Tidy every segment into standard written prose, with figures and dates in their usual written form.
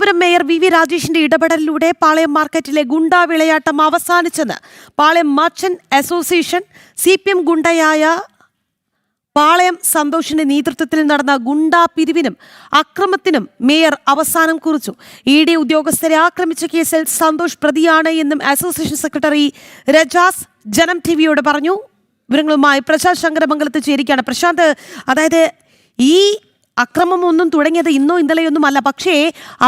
Thiruvananthapuram mayor V രാജേഷിന്റെ ഇടപെടലിലൂടെ പാളയം മാർക്കറ്റിലെ ഗുണ്ടാ വിളയാട്ടം അവസാനിച്ചെന്ന് പാളയം മർച്ചന്റ് അസോസിയേഷൻ CPM ഗുണ്ടയായ പാളയം സന്തോഷിന്റെ നേതൃത്വത്തിൽ നടന്ന ഗുണ്ടാ പിരിവിനും അക്രമത്തിനും മേയർ അവസാനം കുറിച്ചു. ED ഉദ്യോഗസ്ഥരെ ആക്രമിച്ച കേസിൽ സന്തോഷ് പ്രതിയാണ് എന്നും അസോസിയേഷൻ സെക്രട്ടറി രജാസ് ജനം TVയോട് പറഞ്ഞു. വിവരങ്ങളുമായി പ്രശാന്ത് ശങ്കരമംഗലത്ത് ചേരുകയാണ്. പ്രശാന്ത്, അതായത് ഈ അക്രമമൊന്നും തുടങ്ങിയത് ഇന്നോ ഇന്നലെയൊന്നും അല്ല, പക്ഷേ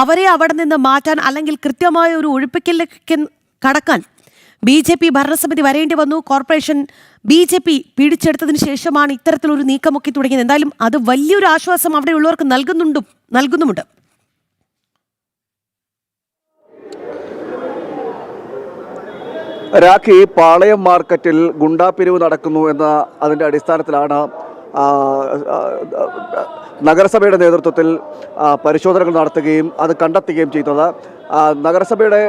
അവരെ അവിടെ നിന്ന് മാറ്റാൻ അല്ലെങ്കിൽ കൃത്യമായ ഒരു ഒഴിപ്പിക്കലിലേക്ക് കടക്കാൻ BJP ഭരണസമിതി വരേണ്ടി വന്നു. കോർപ്പറേഷൻ BJP പിടിച്ചെടുത്തതിന് ശേഷമാണ് ഇത്തരത്തിലൊരു നീക്കമൊക്കെ തുടങ്ങിയത്. എന്തായാലും അത് വലിയൊരു ആശ്വാസം അവിടെയുള്ളവർക്ക് നൽകുന്നുമുണ്ട്. രാഖി, പാളയം മാർക്കറ്റിൽ ഗുണ്ടാപിരിവ് നടക്കുന്നു എന്ന അതിൻ്റെ അടിസ്ഥാനത്തിലാണ് നഗരസഭയുടെ നേതൃത്വത്തിൽ പരിശോധനകൾ നടത്തുകയും അത് കണ്ടെത്തുകയും ചെയ്തത്. നഗരസഭയുടെ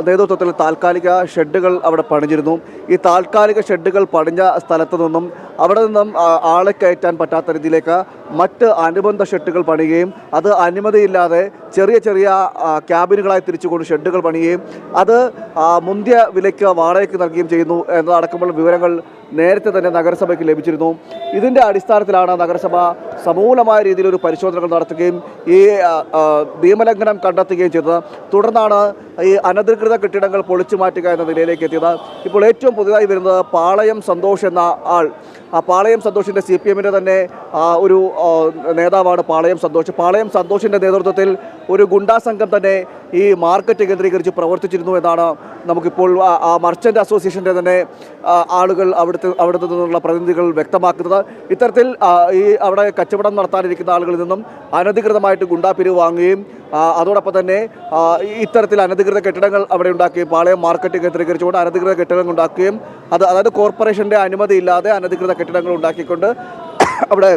നേതൃത്വത്തിൽ താൽക്കാലിക ഷെഡുകൾ അവിടെ പണിഞ്ഞിരുന്നു. ഈ താൽക്കാലിക ഷെഡുകൾ പണിഞ്ഞ സ്ഥലത്തു നിന്നും അവിടെ നിന്നും ആളെ കയറ്റാൻ പറ്റാത്ത രീതിയിലേക്ക് മറ്റ് അനുബന്ധ ഷെഡുകൾ പണിയുകയും അത് അനുമതിയില്ലാതെ ചെറിയ ചെറിയ ക്യാബിനുകളായി തിരിച്ചുകൊണ്ട് ഷെഡുകൾ പണിയുകയും അത് മുന്തിയ വിലയ്ക്ക് വാടകയ്ക്ക് നൽകുകയും ചെയ്യുന്നു എന്നതടക്കമുള്ള വിവരങ്ങൾ നേരത്തെ തന്നെ നഗരസഭയ്ക്ക് ലഭിച്ചിരുന്നു. ഇതിൻ്റെ അടിസ്ഥാനത്തിലാണ് നഗരസഭ സമൂലമായ രീതിയിലൊരു പരിശോധനകൾ നടത്തുകയും ഈ നിയമലംഘനം കണ്ടെത്തുകയും ചെയ്തത്. തുടർന്നാണ് ഈ അനധികൃത കെട്ടിടങ്ങൾ പൊളിച്ചു മാറ്റുക എന്ന നിലയിലേക്ക് എത്തിയത്. ഇപ്പോൾ ഏറ്റവും പുതുതായി വരുന്നത് പാളയം സന്തോഷ് എന്ന ആൾ. പാളയം സന്തോഷിൻ്റെ CPMൻ്റെ തന്നെ ഒരു നേതാവാണ് പാളയം സന്തോഷ്. പാളയം സന്തോഷിൻ്റെ നേതൃത്വത്തിൽ ഒരു ഗുണ്ടാ സംഘം തന്നെ ഈ മാർക്കറ്റ് കേന്ദ്രീകരിച്ച് പ്രവർത്തിച്ചിരുന്നു എന്നാണ് നമുക്കിപ്പോൾ മർച്ചൻ്റ് അസോസിയേഷൻ്റെ തന്നെ ആളുകൾ അവിടുത്തെ നിന്നുള്ള പ്രതിനിധികൾ വ്യക്തമാക്കുന്നത്. ഇത്തരത്തിൽ ഈ അവിടെ കച്ചവടം നടത്താനിരിക്കുന്ന ആളുകളിൽ നിന്നും അനധികൃതമായിട്ട് ഗുണ്ടാപിരിവ് വാങ്ങുകയും അതോടൊപ്പം തന്നെ ഇത്തരത്തിൽ അനധികൃത കെട്ടിടങ്ങൾ അവിടെ ഉണ്ടാക്കുകയും പാളയം മാർക്കറ്റ് കേന്ദ്രീകരിച്ചുകൊണ്ട് അനധികൃത കെട്ടിടങ്ങൾ ഉണ്ടാക്കുകയും അതായത് കോർപ്പറേഷൻ്റെ അനുമതി ഇല്ലാതെ അനധികൃത കെട്ടിടങ്ങൾ ഉണ്ടാക്കിക്കൊണ്ട് അവിടെ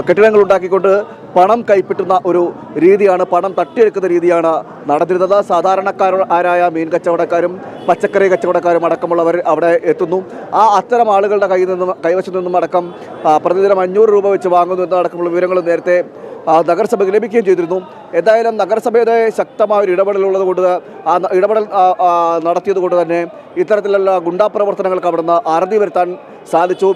കെട്ടിടങ്ങൾ ഉണ്ടാക്കിക്കൊണ്ട് പണം കൈപ്പറ്റുന്ന ഒരു രീതിയാണ്, പണം തട്ടിയെടുക്കുന്ന രീതിയാണ് നടന്നിരുന്നത്. സാധാരണക്കാരായ മീൻ കച്ചവടക്കാരും പച്ചക്കറി കച്ചവടക്കാരും അടക്കമുള്ളവർ അവിടെ എത്തുന്നു. അത്തരം ആളുകളുടെ കൈവശത്തു നിന്നും അടക്കം പ്രതിദിനം 500 രൂപ വെച്ച് വാങ്ങുന്നു എന്നതടക്കമുള്ള വിവരങ്ങൾ നേരത്തെ നഗരസഭയ്ക്ക് ലഭിക്കുകയും ചെയ്തിരുന്നു. എന്തായാലും നഗരസഭയുടെ ശക്തമായ ഒരു ഇടപെടലുള്ളത് കൊണ്ട് ഇടപെടൽ നടത്തിയത് കൊണ്ട് തന്നെ ഇത്തരത്തിലുള്ള ഗുണ്ടാ പ്രവർത്തനങ്ങൾക്ക് അവിടുന്ന് അറുതി വരുത്താൻ സാധിച്ചു.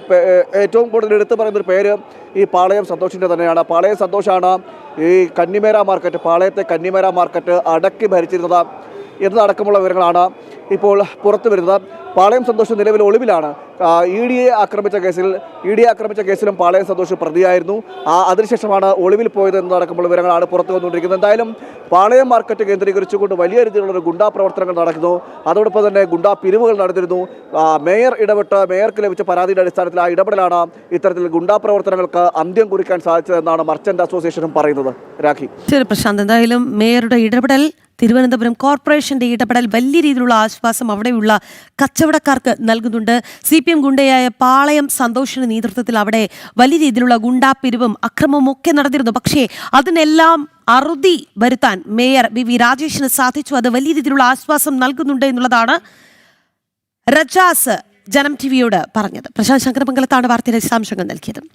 ഏറ്റവും കൂടുതൽ എടുത്തു പറയുന്നൊരു പേര് ഈ പാളയം സന്തോഷിൻ്റെ തന്നെയാണ്. പാളയം സന്തോഷാണ് ഈ കന്നിമേര മാർക്കറ്റ്, പാളയത്തെ കന്നിമേര മാർക്കറ്റ് അടക്കി ഭരിച്ചിരുന്നത് എന്നതടക്കമുള്ള വിവരങ്ങളാണ് ഇപ്പോൾ പുറത്തു വരുന്നത്. പാളയം സന്തോഷ് നിലവിൽ ഒളിവിലാണ്. ED ആക്രമിച്ച കേസിലും പാളയം സന്തോഷ് പ്രതിയായിരുന്നു. അതിനുശേഷമാണ് ഒളിവിൽ പോയത് എന്നതടക്കമുള്ള വിവരങ്ങളാണ് പുറത്തു വന്നുകൊണ്ടിരിക്കുന്നത്. എന്തായാലും പാളയം മാർക്കറ്റ് കേന്ദ്രീകരിച്ചുകൊണ്ട് വലിയ രീതിയിലുള്ള ഗുണ്ടാ പ്രവർത്തനങ്ങൾ നടക്കുന്നു. അതോടൊപ്പം തന്നെ ഗുണ്ടാ പിരിവുകൾ നടന്നിരുന്നു. മേയർ ഇടപെട്ട് മേയർക്ക് ലഭിച്ച പരാതിയുടെ അടിസ്ഥാനത്തിൽ ആ ഇടപെടലാണ് ഇത്തരത്തിൽ ഗുണ്ടാ പ്രവർത്തനങ്ങൾക്ക് അന്ത്യം കുറിക്കാൻ സാധിച്ചതെന്നാണ് മർച്ചന്റ് അസോസിയേഷനും പറയുന്നത്. രാഖി, ശരി പ്രശാന്ത്, എന്തായാലും മേയറുടെ ഇടപെടൽ, തിരുവനന്തപുരം കോർപ്പറേഷന്റെ ഇടപെടൽ വലിയ രീതിയിലുള്ള ആശ്വാസം അവിടെയുള്ള കച്ചവടക്കാർക്ക് നൽകുന്നുണ്ട്. CPM ഗുണ്ടയായ പാളയം സന്തോഷിന്റെ നേതൃത്വത്തിൽ അവിടെ വലിയ രീതിയിലുള്ള ഗുണ്ടാപിരിവും അക്രമവും ഒക്കെ നടന്നിരുന്നു. പക്ഷേ അതിനെല്ലാം അറുതി വരുത്താൻ മേയർ വി രാജേഷിന് സാധിച്ചു. അത് വലിയ രീതിയിലുള്ള ആശ്വാസം നൽകുന്നുണ്ട് എന്നുള്ളതാണ് രജാസ് ജനം TVയോട് പറഞ്ഞത്. പ്രശാന്ത് ശങ്കരമംഗലത്താണ് വാർത്തയുടെ വിശദാംശങ്ങൾ നൽകിയത്.